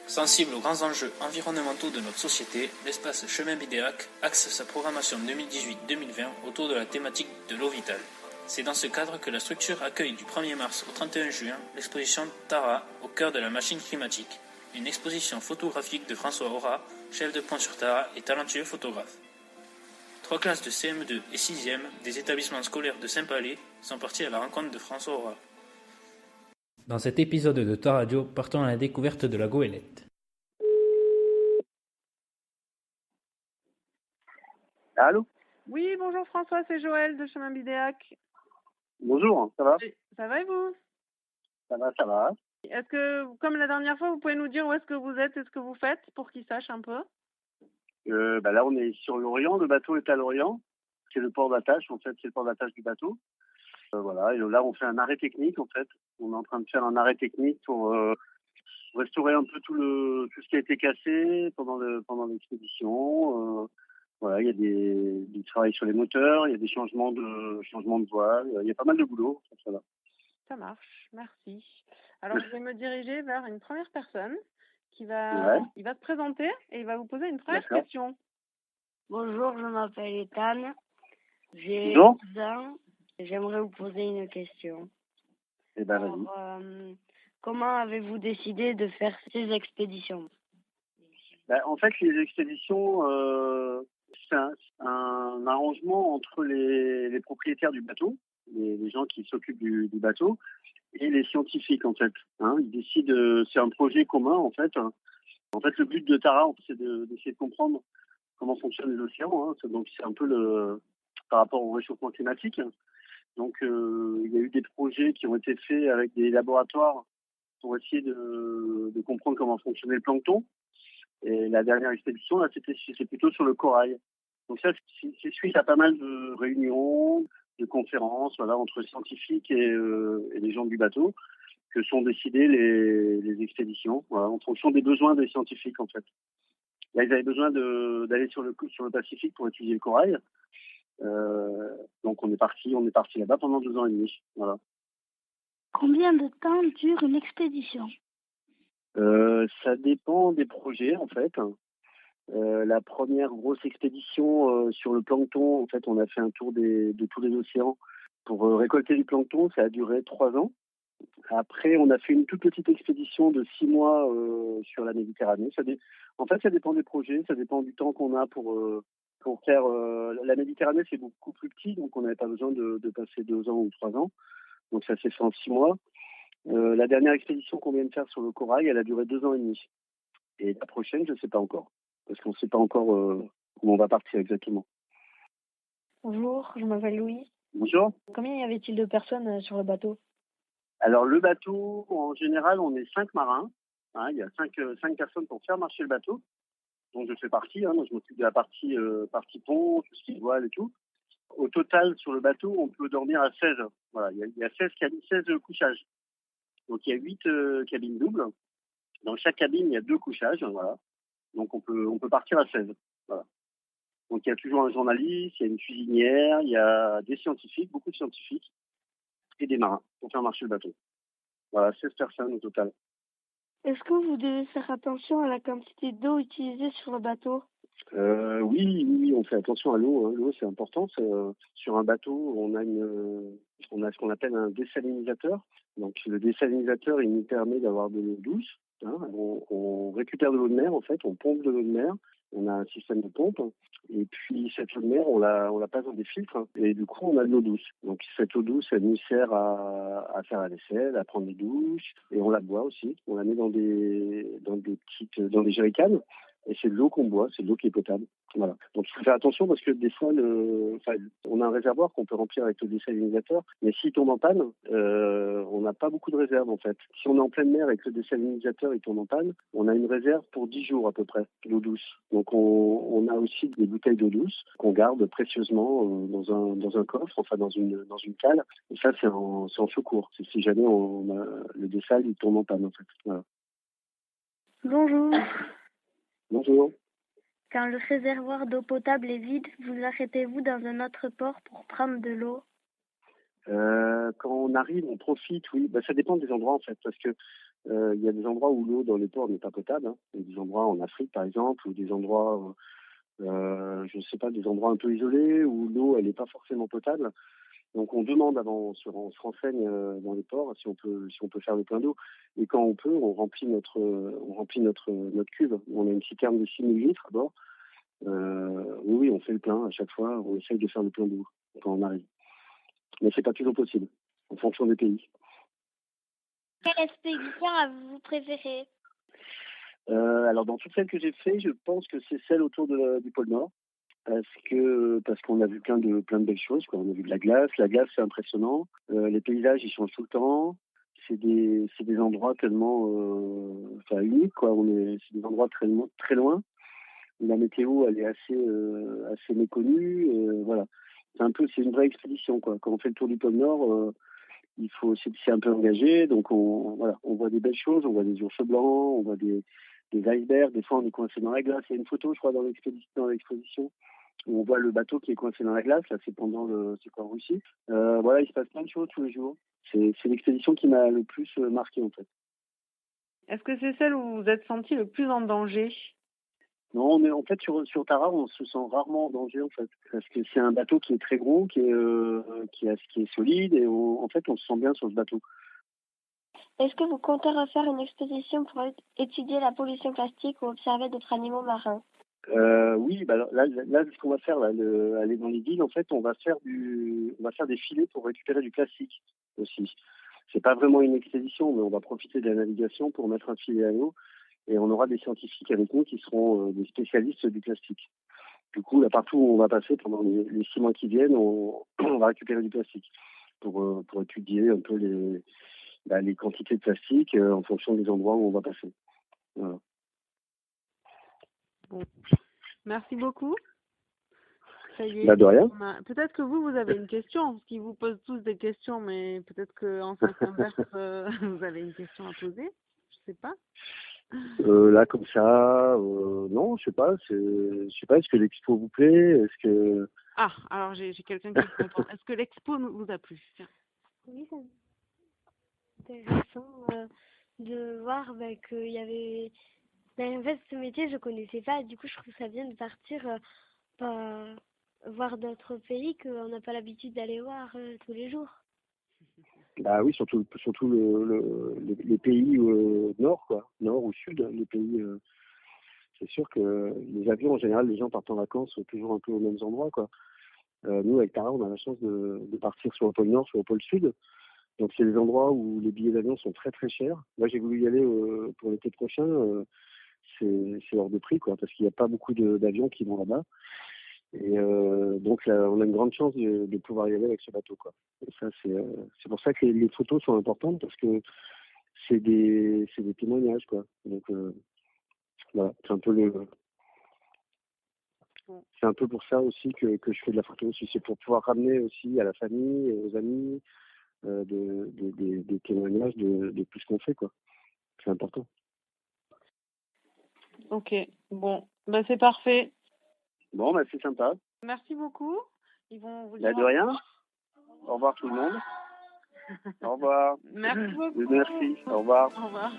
Sensible aux grands enjeux environnementaux de notre société, l'espace Chemin Bidéac axe sa programmation 2018-2020 autour de la thématique de l'eau vitale. C'est dans ce cadre que la structure accueille du 1er mars au 31 juin l'exposition Tara au cœur de la machine climatique, une exposition photographique de François Aura, chef de Pointe-sur-Tara et talentueux photographe. 3 classes de CM2 et 6e des établissements scolaires de Saint-Palais sont partis à la rencontre de François Aura. Dans cet épisode de Ta Radio, partons à la découverte de la goélette. Allô? Oui, bonjour François, c'est Joël de Chemin Bidéac. Bonjour, ça va? Ça va et vous? Ça va. Est-ce que, comme la dernière fois, vous pouvez nous dire où est-ce que vous êtes et ce que vous faites pour qu'ils sachent un peu? Là, on est sur l'Orient, le bateau est à l'Orient. C'est le port d'attache, en fait, c'est le port d'attache du bateau. Voilà, et là, on fait un arrêt technique, en fait. On est en train de faire un arrêt technique pour restaurer un peu tout ce qui a été cassé pendant l'expédition. Voilà, il y a du travail sur les moteurs, il y a des changements de voile, il y a pas mal de boulot. Voilà. Ça marche, merci. Alors, je vais me diriger vers une première personne il va se présenter et il va vous poser une première question. Bonjour, je m'appelle Ethan. J'ai 12 ans. J'aimerais vous poser une question. Eh ben, vas-y. Comment avez-vous décidé de faire ces expéditions? En fait, les expéditions, c'est un arrangement entre les propriétaires du bateau, les gens qui s'occupent du bateau, et les scientifiques, en fait. Ils décident, c'est un projet commun, en fait. En fait, le but de Tara, c'est d'essayer de comprendre comment fonctionnent les océans. Donc, c'est un peu par rapport au réchauffement climatique. Donc, il y a eu des projets qui ont été faits avec des laboratoires pour essayer de comprendre comment fonctionnait le plancton. Et la dernière expédition, là, c'était plutôt sur le corail. Donc ça, c'est suite à pas mal de réunions, de conférences, voilà, entre scientifiques et les gens du bateau, que sont décidées les expéditions, voilà, en fonction des besoins des scientifiques, en fait. Là, ils avaient besoin d'aller sur le Pacifique pour étudier le corail. Donc on est parti là-bas pendant 2 ans et demi. Voilà. Combien de temps dure une expédition? Ça dépend des projets, en fait. La première grosse expédition sur le plancton, en fait, on a fait un tour de tous les océans pour récolter du plancton. Ça a duré 3 ans. Après, on a fait une toute petite expédition de 6 mois sur la Méditerranée. En fait, ça dépend des projets, ça dépend du temps qu'on a pour faire. La Méditerranée, c'est beaucoup plus petit, donc on n'avait pas besoin de passer 2 ans ou 3 ans. Donc ça s'est fait en 6 mois. La dernière expédition qu'on vient de faire sur le corail, elle a duré 2 ans et demi. Et la prochaine, je ne sais pas encore. Parce qu'on ne sait pas encore où on va partir exactement. Bonjour, je m'appelle Louis. Bonjour. Combien y avait-il de personnes sur le bateau? Alors, le bateau, en général, on est 5 marins. Il y a 5 personnes pour faire marcher le bateau. Donc, je fais partie. Donc, je m'occupe de la partie pont, tout ce qui est voile et tout. Au total, sur le bateau, on peut dormir à 16. Voilà, il y a 16 couchages. Donc, il y a 8 cabines doubles. Dans chaque cabine, il y a 2 couchages. Voilà. Donc, on peut partir à 16. Voilà. Donc, il y a toujours un journaliste, il y a une cuisinière, il y a des scientifiques, beaucoup de scientifiques, et des marins pour faire marcher le bateau. Voilà, 16 personnes au total. Est-ce que vous devez faire attention à la quantité d'eau utilisée sur le bateau? Oui, on fait attention à l'eau. L'eau, c'est important. Sur un bateau, on a ce qu'on appelle un désalinisateur. Donc, le désalinisateur, il nous permet d'avoir de l'eau douce. On récupère de l'eau de mer, en fait, on pompe de l'eau de mer. On a un système de pompe. Et puis, cette eau de mer, on la passe dans des filtres. Et du coup, on a de l'eau douce. Donc, cette eau douce, elle nous sert à faire la vaisselle, à prendre des douches. Et on la boit aussi. On la met dans des jerrycans. Et c'est de l'eau qu'on boit, c'est de l'eau qui est potable. Voilà. Donc il faut faire attention parce que des fois, on a un réservoir qu'on peut remplir avec le désalinisateur, mais s'il tombe en panne, on n'a pas beaucoup de réserve en fait. Si on est en pleine mer et que le désalinisateur il tombe en panne, on a une réserve pour 10 jours à peu près d'eau douce. Donc on a aussi des bouteilles d'eau douce qu'on garde précieusement dans un coffre, enfin dans une cale. Et ça c'est en secours. C'est si jamais le désal il tombe en panne en fait. Voilà. Bonjour. Bonjour. Quand le réservoir d'eau potable est vide, vous arrêtez-vous dans un autre port pour prendre de l'eau? Quand on arrive, on profite, oui. Ça dépend des endroits en fait, parce que il y a des endroits où l'eau dans les ports n'est pas potable. Hein. Il y a des endroits en Afrique par exemple, ou des endroits, je ne sais pas, des endroits un peu isolés où l'eau elle n'est pas forcément potable. Donc on demande avant, on se renseigne dans les ports si on peut faire le plein d'eau. Et quand on peut, on remplit notre cuve. On a une citerne de 6 000 litres à bord. Oui, on fait le plein à chaque fois. On essaye de faire le plein d'eau quand on arrive. Mais c'est pas toujours possible, en fonction des pays. Quelle expédition avez-vous préférée? Alors dans toutes celles que j'ai fait, je pense que c'est celle autour du pôle Nord. Parce qu'on a vu plein de belles choses, quoi. On a vu de la glace c'est impressionnant. Les paysages ils changent tout le temps. C'est des endroits tellement uniques, quoi. C'est des endroits très très loin. La météo elle est assez méconnue. Voilà. C'est une vraie expédition, quoi. Quand on fait le tour du pôle Nord, c'est un peu engagé. Donc on voit des belles choses, on voit des ours blancs, on voit des icebergs. Des fois on est coincé dans la glace. Il y a une photo, je crois, dans l'exposition. On voit le bateau qui est coincé dans la glace, là, c'est en Russie. Voilà, il se passe plein de choses tous les jours. C'est l'expédition qui m'a le plus marqué, en fait. Est-ce que c'est celle où vous vous êtes senti le plus en danger? Non, mais en fait, sur Tara, on se sent rarement en danger, en fait. Parce que c'est un bateau qui est très gros, qui est solide, et en fait, on se sent bien sur ce bateau. Est-ce que vous comptez refaire une expédition pour étudier la pollution plastique ou observer d'autres animaux marins? Oui, là, ce qu'on va faire, aller dans les villes, en fait, on va faire des filets pour récupérer du plastique aussi. C'est pas vraiment une expédition, mais on va profiter de la navigation pour mettre un filet à l'eau, et on aura des scientifiques avec nous qui seront des spécialistes du plastique. Du coup, là, partout où on va passer pendant les 6 mois qui viennent, on va récupérer du plastique pour étudier un peu les quantités de plastique en fonction des endroits où on va passer. Voilà. Bon. Merci beaucoup. Ça y est. De rien. Peut-être que vous avez une question, parce qu'ils vous posent tous des questions, mais peut-être qu'en sens inverse, vous avez une question à poser. Je sais pas. Là, comme ça, non, je sais pas. Est-ce que l'expo vous plaît? Est-ce que... Ah, alors j'ai quelqu'un qui me répond. Est-ce que l'expo vous a plu? Tiens. Oui, c'est intéressant de voir qu'il y avait... En fait, ce métier, je connaissais pas. Du coup, je trouve ça bien de partir voir d'autres pays qu'on n'a pas l'habitude d'aller voir tous les jours. Bah oui, surtout les pays nord, quoi, nord ou sud, les pays. C'est sûr que les avions, en général, les gens partent en vacances toujours un peu aux mêmes endroits, quoi. Nous, avec Tara, on a la chance de partir sur le pôle Nord, sur le pôle Sud. Donc, c'est des endroits où les billets d'avion sont très, très chers. Là, j'ai voulu y aller pour l'été prochain. C'est hors de prix, quoi, parce qu'il n'y a pas beaucoup d'avions qui vont là-bas. Et donc, là, on a une grande chance de pouvoir y aller avec ce bateau, quoi. Et ça, c'est pour ça que les photos sont importantes, parce que c'est des témoignages, quoi. Donc, voilà, c'est un peu pour ça aussi que je fais de la photo aussi. C'est pour pouvoir ramener aussi à la famille, aux amis, des témoignages de tout ce qu'on fait, quoi. C'est important. Ok, bon, c'est parfait. Bon, c'est sympa. Merci beaucoup. Ils vont vous dire de rien. Au revoir tout le monde. Au revoir. Merci beaucoup. Merci. Au revoir. Au revoir.